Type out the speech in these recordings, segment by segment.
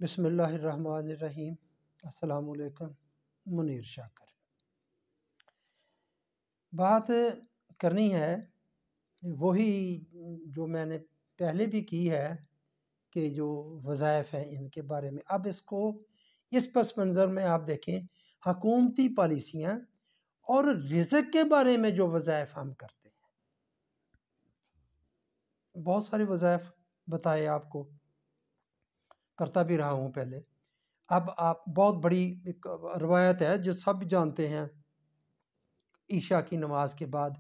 بسم اللہ الرحمن الرحیم۔ السلام علیکم۔ منیر شاکر بات کرنی ہے، وہی جو میں نے پہلے بھی کی ہے کہ جو وظائف ہیں ان کے بارے میں۔ اب اس پس منظر میں آپ دیکھیں حکومتی پالیسیاں اور رزق کے بارے میں جو وظائف ہم کرتے ہیں۔ بہت سارے وظائف بتائے آپ کو، کرتا بھی رہا ہوں پہلے۔ اب آپ بہت بڑی ایک روایت ہے جو سب جانتے ہیں، عشاء کی نماز کے بعد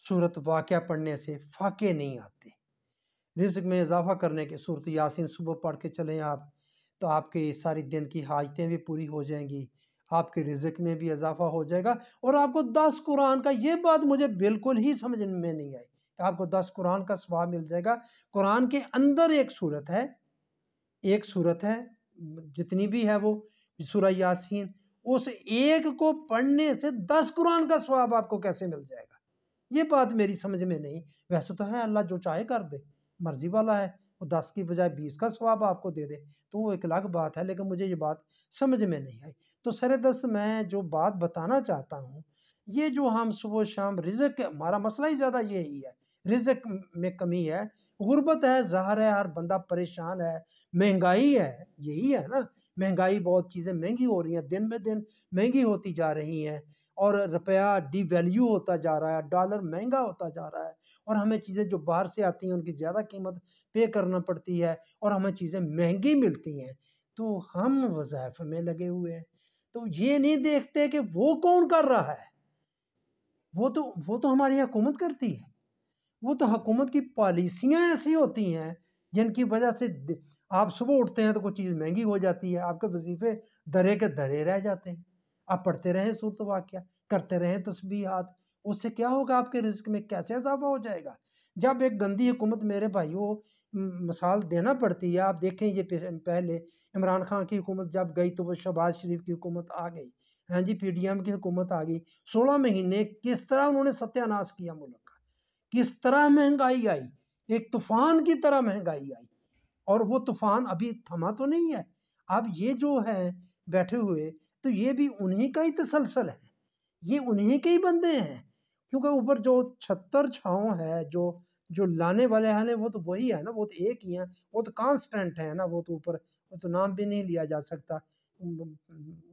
سورت واقعہ پڑھنے سے فاقے نہیں آتے۔ رزق میں اضافہ کرنے کے سورت یاسین صبح پڑھ کے چلیں آپ، تو آپ کے ساری دن کی حاجتیں بھی پوری ہو جائیں گی، آپ کے رزق میں بھی اضافہ ہو جائے گا۔ اور آپ کو 10 قرآن کا، یہ بات مجھے بالکل ہی سمجھ میں نہیں آئی کہ آپ کو 10 قرآن کا ثواب مل جائے گا۔ قرآن کے اندر ایک صورت ہے جتنی بھی ہے وہ سورہ یاسین، اس ایک کو پڑھنے سے 10 قرآن کا ثواب آپ کو کیسے مل جائے گا؟ یہ بات میری سمجھ میں نہیں۔ ویسے تو ہے اللہ جو چاہے کر دے، مرضی والا ہے، وہ 10 کی بجائے 20 کا ثواب آپ کو دے دے تو وہ ایک الگ بات ہے، لیکن مجھے یہ بات سمجھ میں نہیں آئی۔ تو سر دست میں جو بات بتانا چاہتا ہوں، یہ جو ہم صبح و شام رزق، ہمارا مسئلہ ہی زیادہ یہی ہے، رزق میں کمی ہے، غربت ہے، ظاہر ہے ہر بندہ پریشان ہے، مہنگائی ہے، یہی ہے نا، مہنگائی، بہت چیزیں مہنگی ہو رہی ہیں، دن بہ دن مہنگی ہوتی جا رہی ہیں، اور روپیہ ڈی ویلیو ہوتا جا رہا ہے، ڈالر مہنگا ہوتا جا رہا ہے، اور ہمیں چیزیں جو باہر سے آتی ہیں ان کی زیادہ قیمت پے کرنا پڑتی ہے، اور ہمیں چیزیں مہنگی ملتی ہیں، تو ہم وظائف میں لگے ہوئے ہیں۔ تو یہ نہیں دیکھتے کہ وہ کون کر رہا ہے، وہ تو ہماری حکومت کرتی ہے۔ وہ تو حکومت کی پالیسیاں ایسی ہوتی ہیں جن کی وجہ سے آپ صبح اٹھتے ہیں تو کوئی چیز مہنگی ہو جاتی ہے، آپ کے وظیفے درے کے درے رہ جاتے ہیں، آپ پڑھتے رہیں سورت واقعہ، کرتے رہیں تسبیحات، اس سے کیا ہوگا؟ آپ کے رزق میں کیسے اضافہ ہو جائے گا؟ جب ایک گندی حکومت، میرے بھائیوں، مثال دینا پڑتی ہے، آپ دیکھیں یہ پہلے عمران خان کی حکومت جب گئی تو وہ شہباز شریف کی حکومت آ گئی، ہاں جی، پی ڈی ایم کی حکومت آ گئی، 16 مہینے کس طرح انہوں نے ستیہ ناش کیا ملک کا، کس طرح مہنگائی آئی، ایک طوفان کی طرح مہنگائی آئی، اور وہ طوفان ابھی تھما تو نہیں ہے۔ اب یہ جو ہے بیٹھے ہوئے، تو یہ بھی انہی کا ہی تسلسل ہے، یہ انہی کے ہی بندے ہیں، کیونکہ اوپر جو چھتر چھاؤں ہے، جو لانے والے ہیں وہ تو وہی ہے نا، وہ تو ایک ہی ہیں، وہ تو کانسٹنٹ ہے نا، وہ تو اوپر، وہ تو نام بھی نہیں لیا جا سکتا،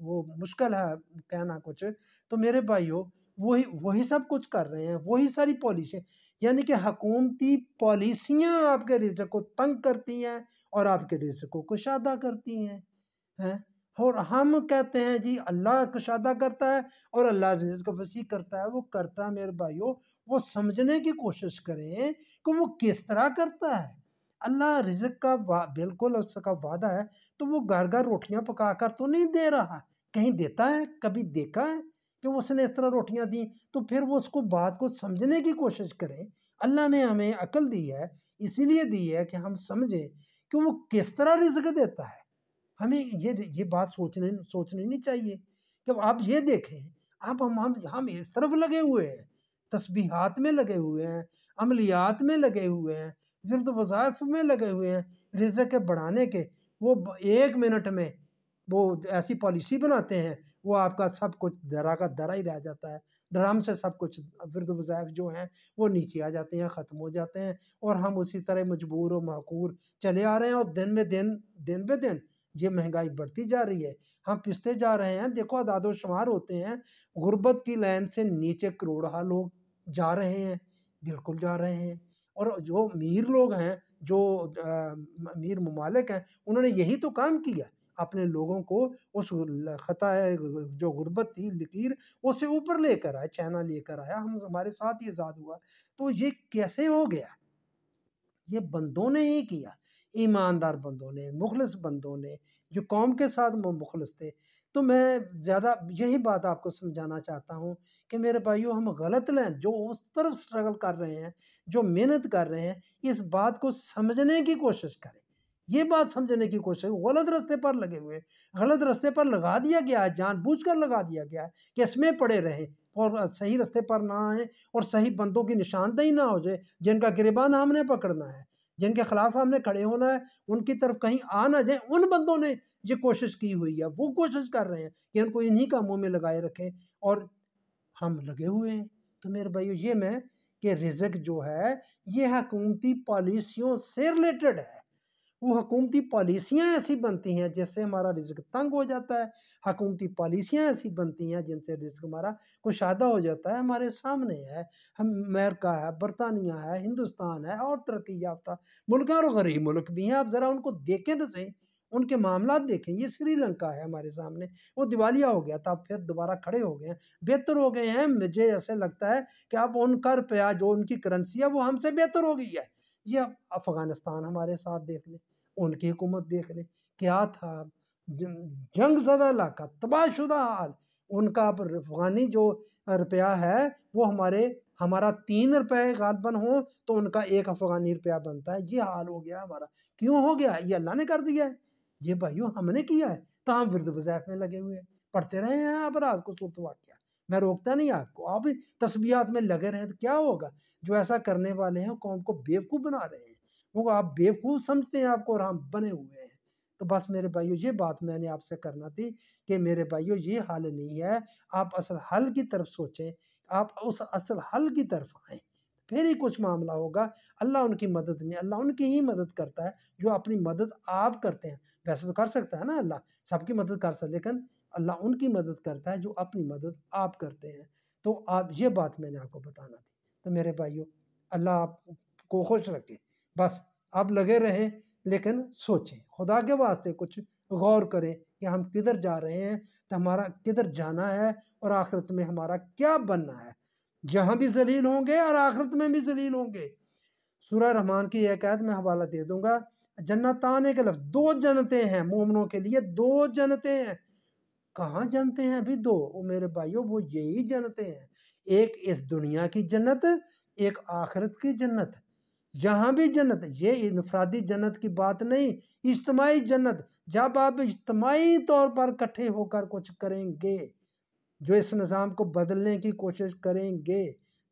وہ مشکل ہے کہنا کچھ۔ تو میرے بھائیوں، وہی سب کچھ کر رہے ہیں، وہی ساری پالیسیاں، یعنی کہ حکومتی پالیسیاں آپ کے رزق کو تنگ کرتی ہیں اور آپ کے رزق کو کشادہ کرتی ہیں۔ اور ہم کہتے ہیں جی اللہ کشادہ کرتا ہے اور اللہ رزق وسیع کرتا ہے۔ وہ کرتا ہے میرے بھائیوں، وہ سمجھنے کی کوشش کریں کہ وہ کس طرح کرتا ہے۔ اللہ رزق کا بالکل اس کا وعدہ ہے، تو وہ گھر گھر روٹیاں پکا کر تو نہیں دے رہا، کہیں دیتا ہے؟ کبھی دیکھا ہے کہ اس نے اس طرح روٹیاں دیں؟ تو پھر وہ اس کو بات کو سمجھنے کی کوشش کریں۔ اللہ نے ہمیں عقل دی ہے، اسی لیے دی ہے کہ ہم سمجھیں کہ وہ کس طرح رزق دیتا ہے۔ ہمیں یہ بات سوچنی نہیں چاہیے کہ آپ یہ دیکھیں، اب ہم اس طرف لگے ہوئے ہیں، تسبیحات میں لگے ہوئے ہیں، عملیات میں لگے ہوئے ہیں، ورد وظائف میں لگے ہوئے ہیں، رزق کے بڑھانے کے۔ وہ 1 منٹ میں وہ ایسی پالیسی بناتے ہیں، وہ آپ کا سب کچھ درا کا درا ہی رہ جاتا ہے، درام سے سب کچھ ورد وظائف جو ہیں وہ نیچے آ جاتے ہیں، ختم ہو جاتے ہیں، اور ہم اسی طرح مجبور و معقور چلے آ رہے ہیں، اور دن بہ دن یہ مہنگائی بڑھتی جا رہی ہے، ہم پستے جا رہے ہیں۔ دیکھو اعداد و شمار ہوتے ہیں، غربت کی لائن سے نیچے کروڑہ لوگ جا رہے ہیں، بالکل جا رہے ہیں، اور جو امیر لوگ ہیں، جو امیر ممالک ہیں، انہوں نے یہی تو کام کیا، اپنے لوگوں کو اس خطہ جو غربت تھی، لکیر، اس سے اوپر لے کر آئے، چائنا لے کر آیا، ہمارے ساتھ یہ ذات ہوا۔ تو یہ کیسے ہو گیا؟ یہ بندوں نے ہی کیا، ایماندار بندوں نے، مخلص بندوں نے، جو قوم کے ساتھ مخلص تھے۔ تو میں زیادہ یہی بات آپ کو سمجھانا چاہتا ہوں کہ میرے بھائیوں، ہم غلط لیں، جو اس طرف سٹرگل کر رہے ہیں، جو محنت کر رہے ہیں، اس بات کو سمجھنے کی کوشش کریں، یہ بات سمجھنے کی کوشش۔ غلط رستے پر لگے ہوئے، غلط رستے پر لگا دیا گیا ہے، جان بوجھ کر لگا دیا گیا ہے کہ اس میں پڑے رہیں اور صحیح رستے پر نہ آئیں، اور صحیح بندوں کی نشاندہی نہ ہو جائے جن کا گریبان ہم نے پکڑنا ہے۔ جن کے خلاف ہم نے کھڑے ہونا ہے ان کی طرف کہیں آ نہ جائیں، ان بندوں نے یہ کوشش کی ہوئی ہے، وہ کوشش کر رہے ہیں کہ ان کو انہی کاموں میں لگائے رکھیں، اور ہم لگے ہوئے ہیں۔ تو میرے بھائیو یہ میں کہ رزق جو ہے یہ حکومتی پالیسیوں سے ریلیٹڈ ہے۔ وہ حکومتی پالیسیاں ایسی بنتی ہیں جس سے ہمارا رزق تنگ ہو جاتا ہے، حکومتی پالیسیاں ایسی بنتی ہیں جن سے رزق ہمارا کشادہ ہو جاتا ہے۔ ہمارے سامنے ہے، ہم امریکہ ہے، برطانیہ ہے، ہندوستان ہے، اور ترقی یافتہ ملک ہیں اور غریب ملک بھی ہیں۔ آپ ذرا ان کو دیکھیں تو صحیح، ان کے معاملات دیکھیں۔ یہ سری لنکا ہے ہمارے سامنے، وہ دیوالیہ ہو گیا تھا، پھر دوبارہ کھڑے ہو گئے ہیں، بہتر ہو گئے ہیں۔ مجھے ایسے لگتا ہے کہ اب ان کا روپیہ جو ان کی کرنسی ہے وہ ہم سے بہتر ہو گئی ہے۔ یہ افغانستان ہمارے ساتھ دیکھ لیں، ان کی حکومت دیکھ لیں، کیا تھا جنگ زدہ علاقہ، تباہ شدہ حال۔ ان کا اب افغانی جو روپیہ ہے وہ ہمارا 3 روپے غالباً ہو تو ان کا 1 افغانی روپیہ بنتا ہے۔ یہ حال ہو گیا ہمارا۔ کیوں ہو گیا؟ یہ اللہ نے کر دیا ہے، یہ بھائیو ہم نے کیا ہے۔ تو ہم ورد وظائف میں لگے ہوئے ہیں، پڑھتے رہے ہیں آپ رات کو صورت واقعہ، میں روکتا نہیں آپ کو، آپ بھی تسبیحات میں لگے رہیں تو کیا ہوگا؟ جو ایسا کرنے والے ہیں قوم کو بیوقوف بنا رہے ہیں، وہ آپ بیوقوف سمجھتے ہیں آپ کو، اور ہم بنے ہوئے ہیں۔ تو بس میرے بھائیو یہ بات میں نے آپ سے کرنا تھی کہ میرے بھائیو یہ حل نہیں ہے، آپ اصل حل کی طرف سوچیں، آپ اس اصل حل کی طرف آئیں، پھر ہی کچھ معاملہ ہوگا۔ اللہ ان کی مدد نہیں، اللہ ان کی ہی مدد کرتا ہے جو اپنی مدد آپ کرتے ہیں۔ ویسے تو کر سکتا ہے نا اللہ، سب کی مدد کر سکتا ہے، لیکن اللہ ان کی مدد کرتا ہے جو اپنی مدد آپ کرتے ہیں۔ تو آپ یہ بات میں نے آپ کو بتانا تھی۔ تو میرے بھائیو اللہ آپ کو خوش رکھے، بس آپ لگے رہیں، لیکن سوچیں، خدا کے واسطے کچھ غور کریں کہ ہم کدھر جا رہے ہیں، تو ہمارا کدھر جانا ہے، اور آخرت میں ہمارا کیا بننا ہے۔ یہاں بھی ذلیل ہوں گے اور آخرت میں بھی ذلیل ہوں گے۔ سورہ رحمان کی ایک آیت میں حوالہ دے دوں گا، جنتان کے لفظ، 2 جنتیں ہیں مومنوں کے لیے، 2 جنتیں ہیں۔ کہاں جنتیں ہیں ابھی 2؟ وہ میرے بھائیوں وہ یہی جنتیں ہیں، ایک اس دنیا کی جنت، ایک آخرت کی جنت۔ یہاں بھی جنت، یہ انفرادی جنت کی بات نہیں، اجتماعی جنت۔ جب آپ اجتماعی طور پر اکٹھے ہو کر کچھ کریں گے، جو اس نظام کو بدلنے کی کوشش کریں گے،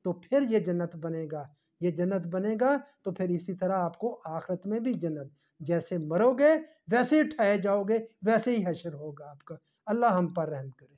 تو پھر یہ جنت بنے گا۔ یہ جنت بنے گا تو پھر اسی طرح آپ کو آخرت میں بھی جنت، جیسے مرو گے ویسے ہی ٹھائے جاؤ گے، ویسے ہی حشر ہوگا آپ کا۔ اللہ ہم پر رحم کرے۔